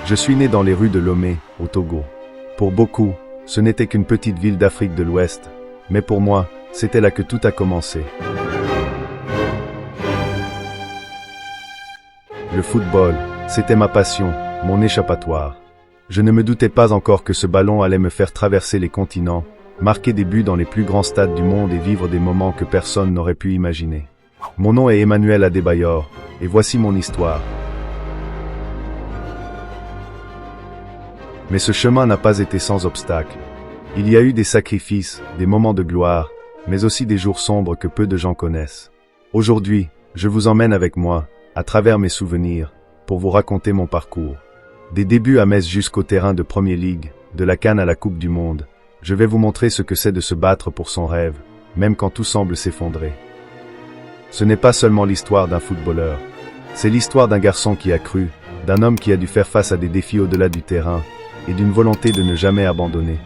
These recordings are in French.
Je suis né dans les rues de Lomé, au Togo. Pour beaucoup, ce n'était qu'une petite ville d'Afrique de l'Ouest, mais pour moi, c'était là que tout a commencé. Le football, c'était ma passion, mon échappatoire. Je ne me doutais pas encore que ce ballon allait me faire traverser les continents, marquer des buts dans les plus grands stades du monde et vivre des moments que personne n'aurait pu imaginer. Mon nom est Emmanuel Adebayor, et voici mon histoire. Mais ce chemin n'a pas été sans obstacles. Il y a eu des sacrifices, des moments de gloire, mais aussi des jours sombres que peu de gens connaissent. Aujourd'hui, je vous emmène avec moi, à travers mes souvenirs, pour vous raconter mon parcours. Des débuts à Metz jusqu'au terrain de Premier League, de la CAN à la Coupe du Monde, je vais vous montrer ce que c'est de se battre pour son rêve, même quand tout semble s'effondrer. Ce n'est pas seulement l'histoire d'un footballeur, c'est l'histoire d'un garçon qui a cru, d'un homme qui a dû faire face à des défis au-delà du terrain, et d'une volonté de ne jamais abandonner.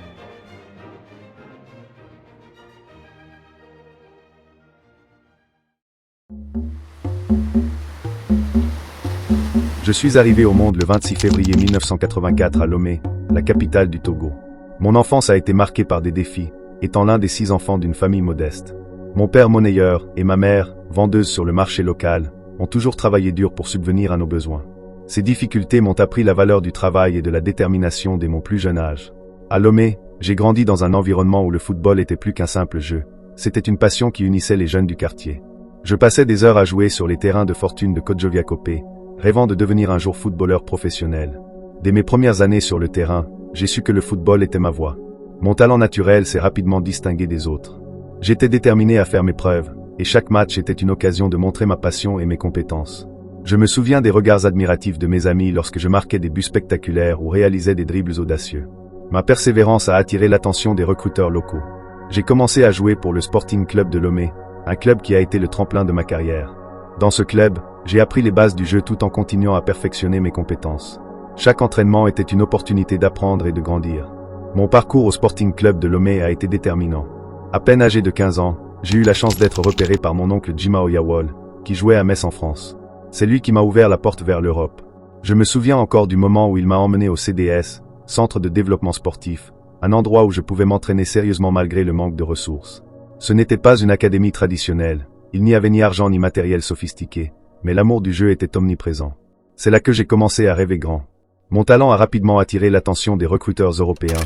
Je suis arrivé au monde le 26 février 1984 à Lomé, la capitale du Togo. Mon enfance a été marquée par des défis, étant l'un des 6 enfants d'une famille modeste. Mon père monnayeur et ma mère, vendeuse sur le marché local, ont toujours travaillé dur pour subvenir à nos besoins. Ces difficultés m'ont appris la valeur du travail et de la détermination dès mon plus jeune âge. À Lomé, j'ai grandi dans un environnement où le football était plus qu'un simple jeu. C'était une passion qui unissait les jeunes du quartier. Je passais des heures à jouer sur les terrains de fortune de Kodjoviakopé, rêvant de devenir un jour footballeur professionnel. Dès mes premières années sur le terrain, j'ai su que le football était ma voie. Mon talent naturel s'est rapidement distingué des autres. J'étais déterminé à faire mes preuves, et chaque match était une occasion de montrer ma passion et mes compétences. Je me souviens des regards admiratifs de mes amis lorsque je marquais des buts spectaculaires ou réalisais des dribbles audacieux. Ma persévérance a attiré l'attention des recruteurs locaux. J'ai commencé à jouer pour le Sporting Club de Lomé, un club qui a été le tremplin de ma carrière. Dans ce club, j'ai appris les bases du jeu tout en continuant à perfectionner mes compétences. Chaque entraînement était une opportunité d'apprendre et de grandir. Mon parcours au Sporting Club de Lomé a été déterminant. À peine âgé de 15 ans, j'ai eu la chance d'être repéré par mon oncle Jima Oyawol, qui jouait à Metz en France. C'est lui qui m'a ouvert la porte vers l'Europe. Je me souviens encore du moment où il m'a emmené au CDS, Centre de développement sportif, un endroit où je pouvais m'entraîner sérieusement malgré le manque de ressources. Ce n'était pas une académie traditionnelle, il n'y avait ni argent ni matériel sophistiqué, mais l'amour du jeu était omniprésent. C'est là que j'ai commencé à rêver grand. Mon talent a rapidement attiré l'attention des recruteurs européens,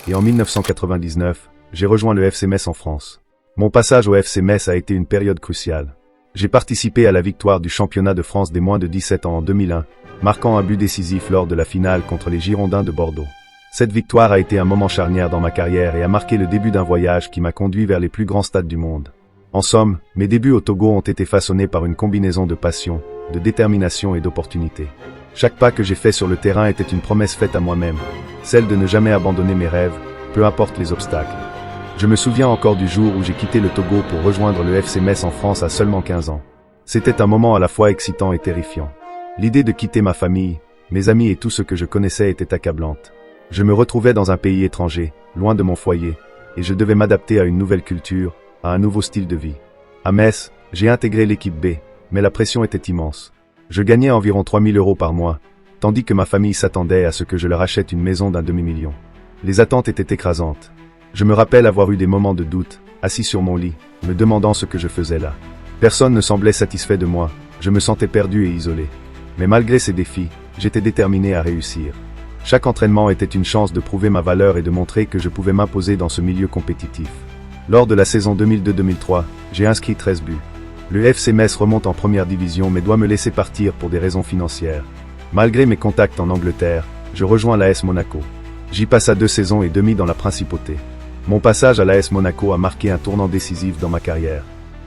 et en 1999, j'ai rejoint le FC Metz en France. Mon passage au FC Metz a été une période cruciale. J'ai participé à la victoire du championnat de France des moins de 17 ans en 2001, marquant un but décisif lors de la finale contre les Girondins de Bordeaux. Cette victoire a été un moment charnière dans ma carrière et a marqué le début d'un voyage qui m'a conduit vers les plus grands stades du monde. En somme, mes débuts au Togo ont été façonnés par une combinaison de passion, de détermination et d'opportunité. Chaque pas que j'ai fait sur le terrain était une promesse faite à moi-même, celle de ne jamais abandonner mes rêves, peu importe les obstacles. Je me souviens encore du jour où j'ai quitté le Togo pour rejoindre le FC Metz en France à seulement 15 ans. C'était un moment à la fois excitant et terrifiant. L'idée de quitter ma famille, mes amis et tout ce que je connaissais était accablante. Je me retrouvais dans un pays étranger, loin de mon foyer, et je devais m'adapter à une nouvelle culture, à un nouveau style de vie. À Metz, j'ai intégré l'équipe B, mais la pression était immense. Je gagnais environ 3 000 € par mois, tandis que ma famille s'attendait à ce que je leur achète une maison d'1 demi-million. Les attentes étaient écrasantes. Je me rappelle avoir eu des moments de doute, assis sur mon lit, me demandant ce que je faisais là. Personne ne semblait satisfait de moi, je me sentais perdu et isolé. Mais malgré ces défis, j'étais déterminé à réussir. Chaque entraînement était une chance de prouver ma valeur et de montrer que je pouvais m'imposer dans ce milieu compétitif. Lors de la saison 2002-2003, j'ai inscrit 13 buts. Le FC Metz remonte en première division mais doit me laisser partir pour des raisons financières. Malgré mes contacts en Angleterre, je rejoins l'AS Monaco. J'y passe à 2 saisons et demie dans la principauté. Mon passage à l'AS Monaco a marqué un tournant décisif dans ma carrière.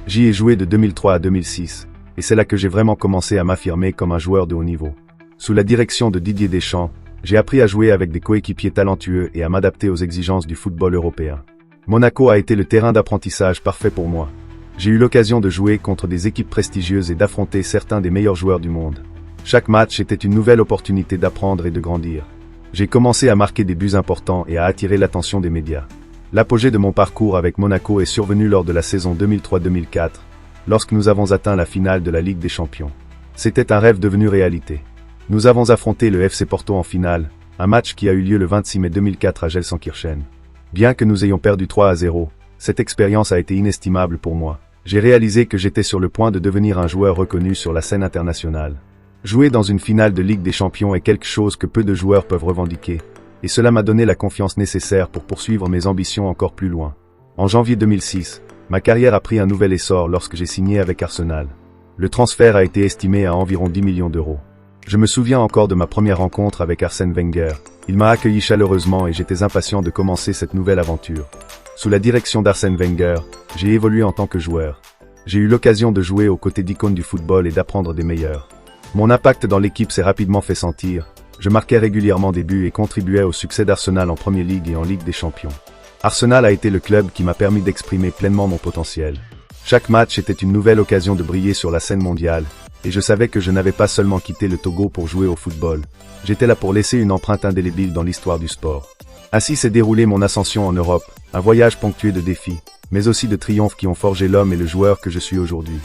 J'y ai joué de 2003 à 2006, et c'est là que j'ai vraiment commencé à m'affirmer comme un joueur de haut niveau. Sous la direction de Didier Deschamps, j'ai appris à jouer avec des coéquipiers talentueux et à m'adapter aux exigences du football européen. Monaco a été le terrain d'apprentissage parfait pour moi. J'ai eu l'occasion de jouer contre des équipes prestigieuses et d'affronter certains des meilleurs joueurs du monde. Chaque match était une nouvelle opportunité d'apprendre et de grandir. J'ai commencé à marquer des buts importants et à attirer l'attention des médias. L'apogée de mon parcours avec Monaco est survenu lors de la saison 2003-2004, lorsque nous avons atteint la finale de la Ligue des Champions. C'était un rêve devenu réalité. Nous avons affronté le FC Porto en finale, un match qui a eu lieu le 26 mai 2004 à Gelsenkirchen. Bien que nous ayons perdu 3-0, cette expérience a été inestimable pour moi. J'ai réalisé que j'étais sur le point de devenir un joueur reconnu sur la scène internationale. Jouer dans une finale de Ligue des Champions est quelque chose que peu de joueurs peuvent revendiquer, et cela m'a donné la confiance nécessaire pour poursuivre mes ambitions encore plus loin. En janvier 2006, ma carrière a pris un nouvel essor lorsque j'ai signé avec Arsenal. Le transfert a été estimé à environ 10 millions d'euros. Je me souviens encore de ma première rencontre avec Arsène Wenger. Il m'a accueilli chaleureusement et j'étais impatient de commencer cette nouvelle aventure. Sous la direction d'Arsène Wenger, j'ai évolué en tant que joueur. J'ai eu l'occasion de jouer aux côtés d'icônes du football et d'apprendre des meilleurs. Mon impact dans l'équipe s'est rapidement fait sentir. Je marquais régulièrement des buts et contribuais au succès d'Arsenal en Premier League et en Ligue des Champions. Arsenal a été le club qui m'a permis d'exprimer pleinement mon potentiel. Chaque match était une nouvelle occasion de briller sur la scène mondiale, et je savais que je n'avais pas seulement quitté le Togo pour jouer au football. J'étais là pour laisser une empreinte indélébile dans l'histoire du sport. Ainsi s'est déroulée mon ascension en Europe, un voyage ponctué de défis, mais aussi de triomphes qui ont forgé l'homme et le joueur que je suis aujourd'hui.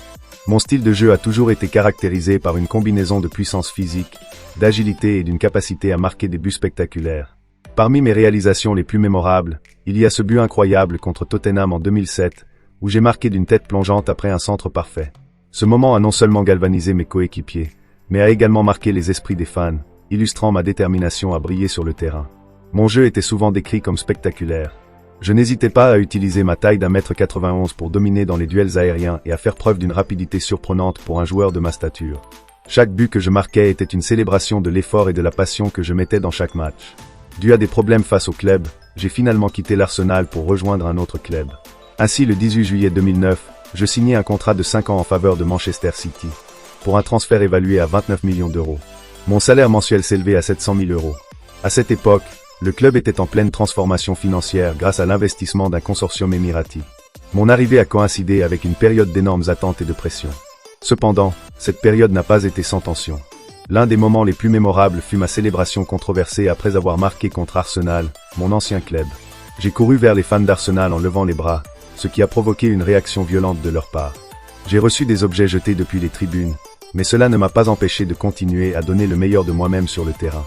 Mon style de jeu a toujours été caractérisé par une combinaison de puissance physique, d'agilité et d'une capacité à marquer des buts spectaculaires. Parmi mes réalisations les plus mémorables, il y a ce but incroyable contre Tottenham en 2007, où j'ai marqué d'une tête plongeante après un centre parfait. Ce moment a non seulement galvanisé mes coéquipiers, mais a également marqué les esprits des fans, illustrant ma détermination à briller sur le terrain. Mon jeu était souvent décrit comme spectaculaire. Je n'hésitais pas à utiliser ma taille d'1m91 pour dominer dans les duels aériens et à faire preuve d'une rapidité surprenante pour un joueur de ma stature. Chaque but que je marquais était une célébration de l'effort et de la passion que je mettais dans chaque match. Dû à des problèmes face au club, j'ai finalement quitté l'Arsenal pour rejoindre un autre club. Ainsi, le 18 juillet 2009, je signai un contrat de 5 ans en faveur de Manchester City, pour un transfert évalué à 29 millions d'euros. Mon salaire mensuel s'élevait à 700 000 euros. À cette époque, le club était en pleine transformation financière grâce à l'investissement d'un consortium émirati. Mon arrivée a coïncidé avec une période d'énormes attentes et de pression. Cependant, cette période n'a pas été sans tension. L'un des moments les plus mémorables fut ma célébration controversée après avoir marqué contre Arsenal, mon ancien club. J'ai couru vers les fans d'Arsenal en levant les bras, ce qui a provoqué une réaction violente de leur part. J'ai reçu des objets jetés depuis les tribunes, mais cela ne m'a pas empêché de continuer à donner le meilleur de moi-même sur le terrain.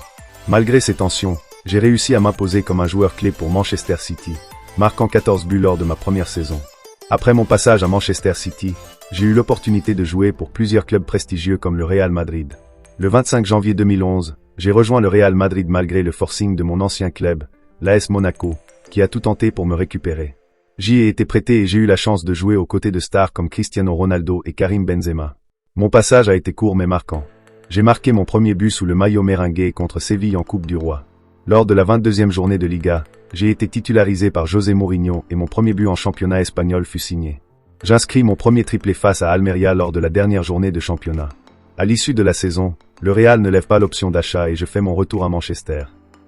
Malgré ces tensions, j'ai réussi à m'imposer comme un joueur clé pour Manchester City, marquant 14 buts lors de ma première saison. Après mon passage à Manchester City, j'ai eu l'opportunité de jouer pour plusieurs clubs prestigieux comme le Real Madrid. Le 25 janvier 2011, j'ai rejoint le Real Madrid malgré le forcing de mon ancien club, l'AS Monaco, qui a tout tenté pour me récupérer. J'y ai été prêté et j'ai eu la chance de jouer aux côtés de stars comme Cristiano Ronaldo et Karim Benzema. Mon passage a été court mais marquant. J'ai marqué mon premier but sous le maillot merengue contre Séville en Coupe du Roi. Lors de la 22e journée de Liga, j'ai été titularisé par José Mourinho et mon premier but en championnat espagnol fut signé. J'inscris mon premier triplé face à Almeria lors de la dernière journée de championnat. À l'issue de la saison, le Real ne lève pas l'option d'achat et je fais mon retour à Manchester.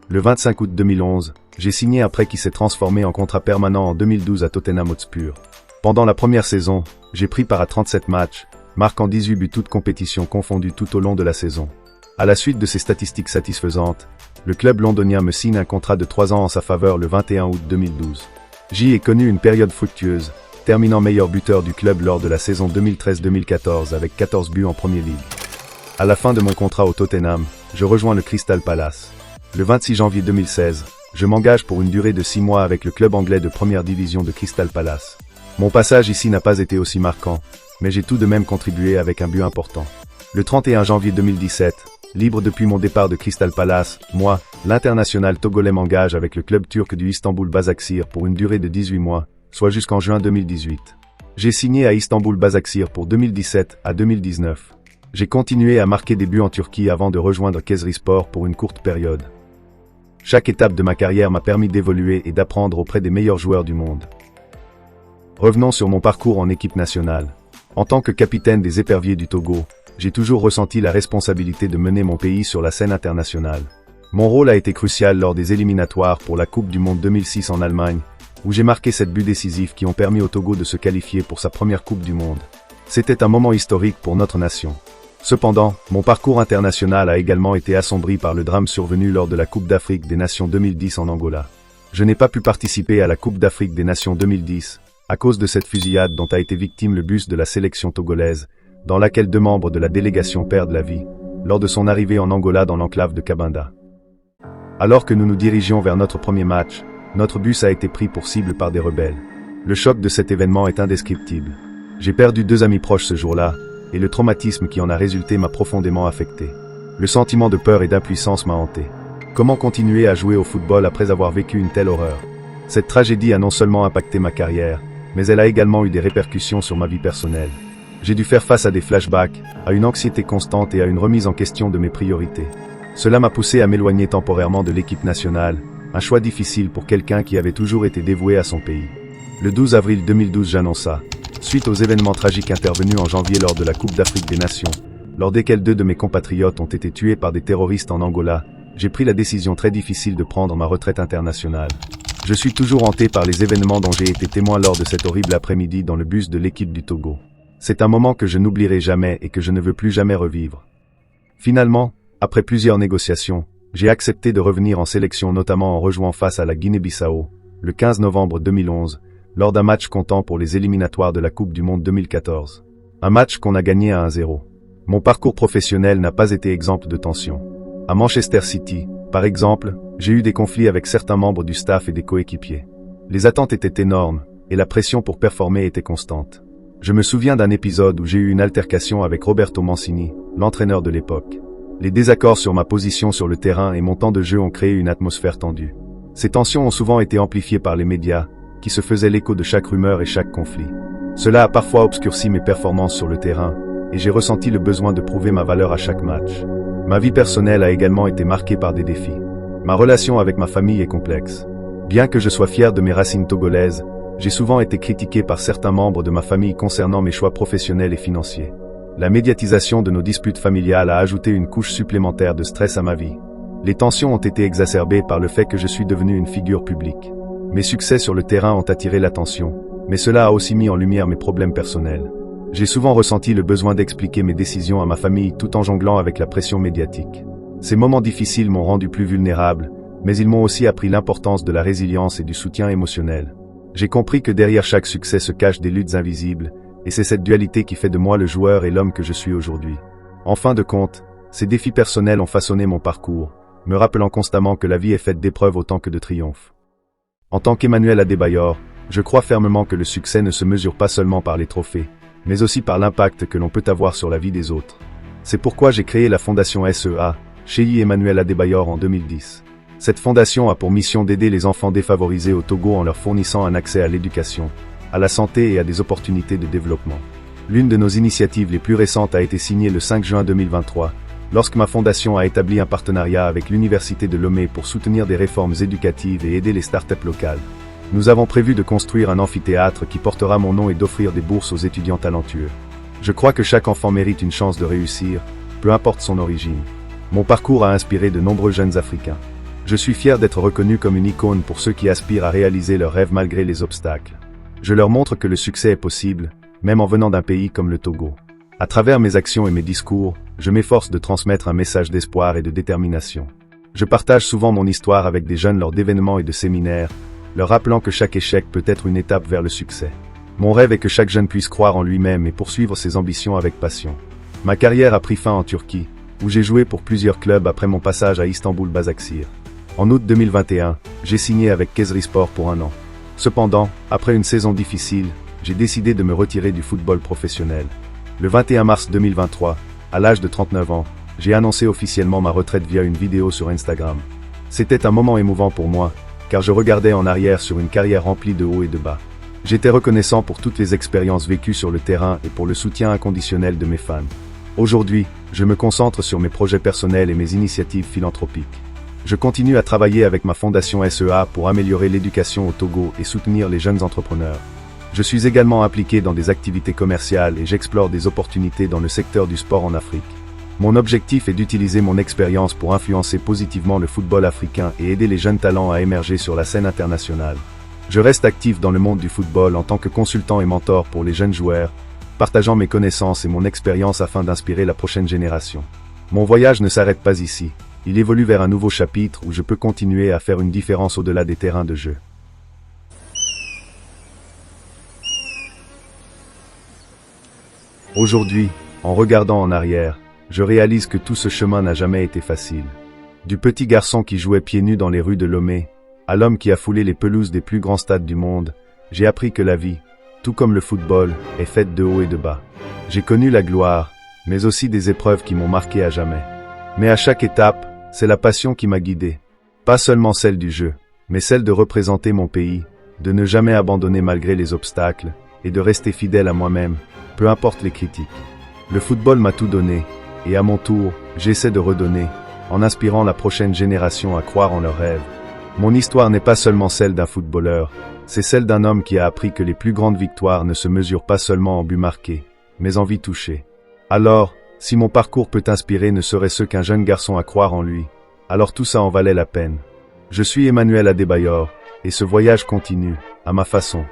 Le 25 août 2011, j'ai signé un prêt qui s'est transformé en contrat permanent en 2012 à Tottenham Hotspur. Pendant la première saison, j'ai pris part à 37 matchs, marquant 18 buts toutes compétitions confondues tout au long de la saison. À la suite de ces statistiques satisfaisantes, le club londonien me signe un contrat de 3 ans en sa faveur le 21 août 2012. J'y ai connu une période fructueuse, terminant meilleur buteur du club lors de la saison 2013-2014 avec 14 buts en Premier League. À la fin de mon contrat au Tottenham, je rejoins le Crystal Palace. Le 26 janvier 2016, je m'engage pour une durée de 6 mois avec le club anglais de première division de Crystal Palace. Mon passage ici n'a pas été aussi marquant, mais j'ai tout de même contribué avec un but important. Le 31 janvier 2017, libre depuis mon départ de Crystal Palace, moi, l'international togolais m'engage avec le club turc du Istanbul Basaksehir pour une durée de 18 mois, soit jusqu'en juin 2018. J'ai signé à Istanbul Basaksehir pour 2017 à 2019. J'ai continué à marquer des buts en Turquie avant de rejoindre Kayserispor pour une courte période. Chaque étape de ma carrière m'a permis d'évoluer et d'apprendre auprès des meilleurs joueurs du monde. Revenons sur mon parcours en équipe nationale. En tant que capitaine des Éperviers du Togo, j'ai toujours ressenti la responsabilité de mener mon pays sur la scène internationale. Mon rôle a été crucial lors des éliminatoires pour la Coupe du Monde 2006 en Allemagne, où j'ai marqué 7 buts décisifs qui ont permis au Togo de se qualifier pour sa première Coupe du Monde. C'était un moment historique pour notre nation. Cependant, mon parcours international a également été assombri par le drame survenu lors de la Coupe d'Afrique des Nations 2010 en Angola. Je n'ai pas pu participer à la Coupe d'Afrique des Nations 2010, à cause de cette fusillade dont a été victime le bus de la sélection togolaise, dans laquelle 2 membres de la délégation perdent la vie, lors de son arrivée en Angola dans l'enclave de Cabinda. Alors que nous nous dirigions vers notre premier match, notre bus a été pris pour cible par des rebelles. Le choc de cet événement est indescriptible. J'ai perdu 2 amis proches ce jour-là, et le traumatisme qui en a résulté m'a profondément affecté. Le sentiment de peur et d'impuissance m'a hanté. Comment continuer à jouer au football après avoir vécu une telle horreur? Cette tragédie a non seulement impacté ma carrière, mais elle a également eu des répercussions sur ma vie personnelle. J'ai dû faire face à des flashbacks, à une anxiété constante et à une remise en question de mes priorités. Cela m'a poussé à m'éloigner temporairement de l'équipe nationale, un choix difficile pour quelqu'un qui avait toujours été dévoué à son pays. Le 12 avril 2012 j'annonça, suite aux événements tragiques intervenus en janvier lors de la Coupe d'Afrique des Nations, lors desquels 2 de mes compatriotes ont été tués par des terroristes en Angola, j'ai pris la décision très difficile de prendre ma retraite internationale. Je suis toujours hanté par les événements dont j'ai été témoin lors de cet horrible après-midi dans le bus de l'équipe du Togo. C'est un moment que je n'oublierai jamais et que je ne veux plus jamais revivre. Finalement, après plusieurs négociations, j'ai accepté de revenir en sélection notamment en rejouant face à la Guinée-Bissau, le 15 novembre 2011, lors d'un match comptant pour les éliminatoires de la Coupe du Monde 2014. Un match qu'on a gagné à 1-0. Mon parcours professionnel n'a pas été exempt de tensions. À Manchester City, par exemple, j'ai eu des conflits avec certains membres du staff et des coéquipiers. Les attentes étaient énormes, et la pression pour performer était constante. Je me souviens d'un épisode où j'ai eu une altercation avec Roberto Mancini, l'entraîneur de l'époque. Les désaccords sur ma position sur le terrain et mon temps de jeu ont créé une atmosphère tendue. Ces tensions ont souvent été amplifiées par les médias, qui se faisaient l'écho de chaque rumeur et chaque conflit. Cela a parfois obscurci mes performances sur le terrain, et j'ai ressenti le besoin de prouver ma valeur à chaque match. Ma vie personnelle a également été marquée par des défis. Ma relation avec ma famille est complexe. Bien que je sois fier de mes racines togolaises, j'ai souvent été critiqué par certains membres de ma famille concernant mes choix professionnels et financiers. La médiatisation de nos disputes familiales a ajouté une couche supplémentaire de stress à ma vie. Les tensions ont été exacerbées par le fait que je suis devenu une figure publique. Mes succès sur le terrain ont attiré l'attention, mais cela a aussi mis en lumière mes problèmes personnels. J'ai souvent ressenti le besoin d'expliquer mes décisions à ma famille tout en jonglant avec la pression médiatique. Ces moments difficiles m'ont rendu plus vulnérable, mais ils m'ont aussi appris l'importance de la résilience et du soutien émotionnel. J'ai compris que derrière chaque succès se cachent des luttes invisibles, et c'est cette dualité qui fait de moi le joueur et l'homme que je suis aujourd'hui. En fin de compte, ces défis personnels ont façonné mon parcours, me rappelant constamment que la vie est faite d'épreuves autant que de triomphes. En tant qu'Emmanuel Adebayor, je crois fermement que le succès ne se mesure pas seulement par les trophées, mais aussi par l'impact que l'on peut avoir sur la vie des autres. C'est pourquoi j'ai créé la fondation SEA, Cheyi Emmanuel Adebayor en 2010. Cette fondation a pour mission d'aider les enfants défavorisés au Togo en leur fournissant un accès à l'éducation, à la santé et à des opportunités de développement. L'une de nos initiatives les plus récentes a été signée le 5 juin 2023, lorsque ma fondation a établi un partenariat avec l'Université de Lomé pour soutenir des réformes éducatives et aider les startups locales. Nous avons prévu de construire un amphithéâtre qui portera mon nom et d'offrir des bourses aux étudiants talentueux. Je crois que chaque enfant mérite une chance de réussir, peu importe son origine. Mon parcours a inspiré de nombreux jeunes Africains. Je suis fier d'être reconnu comme une icône pour ceux qui aspirent à réaliser leurs rêves malgré les obstacles. Je leur montre que le succès est possible, même en venant d'un pays comme le Togo. À travers mes actions et mes discours, je m'efforce de transmettre un message d'espoir et de détermination. Je partage souvent mon histoire avec des jeunes lors d'événements et de séminaires, leur rappelant que chaque échec peut être une étape vers le succès. Mon rêve est que chaque jeune puisse croire en lui-même et poursuivre ses ambitions avec passion. Ma carrière a pris fin en Turquie, où j'ai joué pour plusieurs clubs après mon passage à Istanbul Basaksehir. En août 2021, j'ai signé avec Kayserispor pour 1 an. Cependant, après une saison difficile, j'ai décidé de me retirer du football professionnel. Le 21 mars 2023, à l'âge de 39 ans, j'ai annoncé officiellement ma retraite via une vidéo sur Instagram. C'était un moment émouvant pour moi, car je regardais en arrière sur une carrière remplie de hauts et de bas. J'étais reconnaissant pour toutes les expériences vécues sur le terrain et pour le soutien inconditionnel de mes fans. Aujourd'hui, je me concentre sur mes projets personnels et mes initiatives philanthropiques. Je continue à travailler avec ma fondation SEA pour améliorer l'éducation au Togo et soutenir les jeunes entrepreneurs. Je suis également impliqué dans des activités commerciales et j'explore des opportunités dans le secteur du sport en Afrique. Mon objectif est d'utiliser mon expérience pour influencer positivement le football africain et aider les jeunes talents à émerger sur la scène internationale. Je reste actif dans le monde du football en tant que consultant et mentor pour les jeunes joueurs, partageant mes connaissances et mon expérience afin d'inspirer la prochaine génération. Mon voyage ne s'arrête pas ici, il évolue vers un nouveau chapitre où je peux continuer à faire une différence au-delà des terrains de jeu. Aujourd'hui, en regardant en arrière, je réalise que tout ce chemin n'a jamais été facile. Du petit garçon qui jouait pieds nus dans les rues de Lomé, à l'homme qui a foulé les pelouses des plus grands stades du monde, j'ai appris que la vie, tout comme le football, est faite de hauts et de bas. J'ai connu la gloire, mais aussi des épreuves qui m'ont marqué à jamais. Mais à chaque étape, c'est la passion qui m'a guidé. Pas seulement celle du jeu, mais celle de représenter mon pays, de ne jamais abandonner malgré les obstacles, et de rester fidèle à moi-même, peu importe les critiques. Le football m'a tout donné, et à mon tour, j'essaie de redonner, en inspirant la prochaine génération à croire en leurs rêves. Mon histoire n'est pas seulement celle d'un footballeur, c'est celle d'un homme qui a appris que les plus grandes victoires ne se mesurent pas seulement en buts marqués, mais en vie touchée. Alors, si mon parcours peut inspirer ne serait-ce qu'un jeune garçon à croire en lui, alors tout ça en valait la peine. Je suis Emmanuel Adebayor, et ce voyage continue, à ma façon.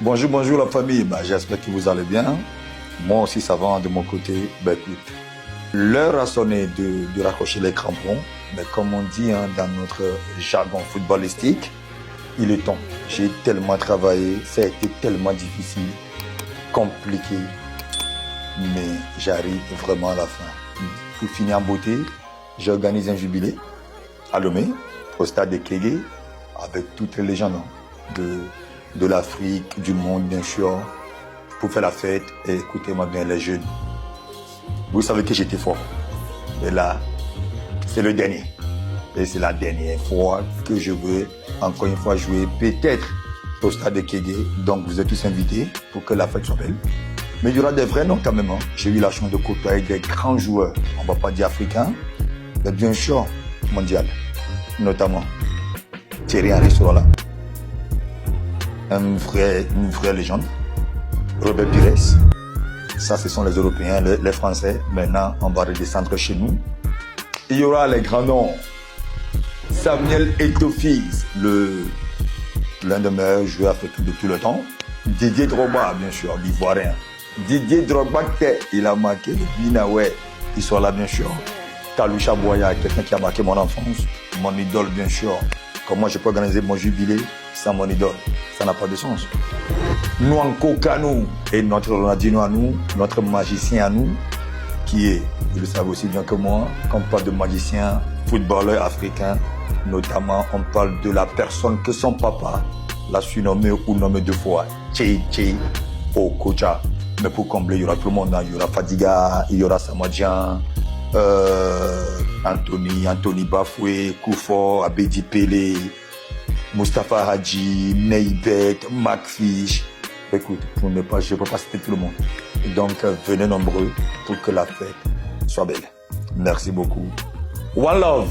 Bonjour, bonjour la famille, j'espère que vous allez bien. Moi aussi ça va de mon côté. Écoute, l'heure a sonné de raccrocher les crampons, mais comme on dit dans notre jargon footballistique, il est temps. J'ai tellement travaillé, ça a été tellement difficile, compliqué, mais j'arrive vraiment à la fin. Pour finir en beauté, j'organise un jubilé à Lomé, au stade de Kégué, avec toutes les légendes de l'Afrique, du monde bien sûr, pour faire la fête et écoutez-moi bien les jeunes. Vous savez que j'étais fort. Et là, c'est le dernier. Et c'est la dernière fois que je veux encore une fois jouer peut-être au stade de Kégué. Donc vous êtes tous invités pour que la fête soit belle. Mais il y aura des vrais noms quand même. J'ai eu la chance de côtoyer des grands joueurs. On ne va pas dire africains, mais bien sûr mondial. Notamment Thierry Henry sera là. Une vraie légende. Robert Pires. Ça, ce sont les Européens, les Français. Maintenant, on va redescendre chez nous. Il y aura les grands noms. Samuel Eto'o-Fils, l'un des meilleurs joueurs africains de tout le temps. Didier Drogba, bien sûr, l'Ivoirien. Didier Drogba, il a marqué le Binaoué. Il sera là, bien sûr. Kaloucha Boya, quelqu'un qui a marqué mon enfance. Mon idole, bien sûr. Comment je peux organiser mon jubilé sans mon idole? Ça n'a pas de sens. Nwankwo Kanu et notre Ronaldinho à nous, notre magicien à nous, qui est, vous le savez aussi bien que moi, quand on parle de magicien, footballeur africain, notamment on parle de la personne que son papa l'a surnommé ou nommé deux fois, Tché Okocha. Mais pour combler, il y aura tout le monde, il y aura Fadiga, il y aura Samadjian, Anthony Bafoué, Koufo, Abedi Pelé, Mustapha Hadji, Neybet, McFish. Écoute, je ne peux pas citer tout le monde. Donc, venez nombreux pour que la fête soit belle. Merci beaucoup. One love.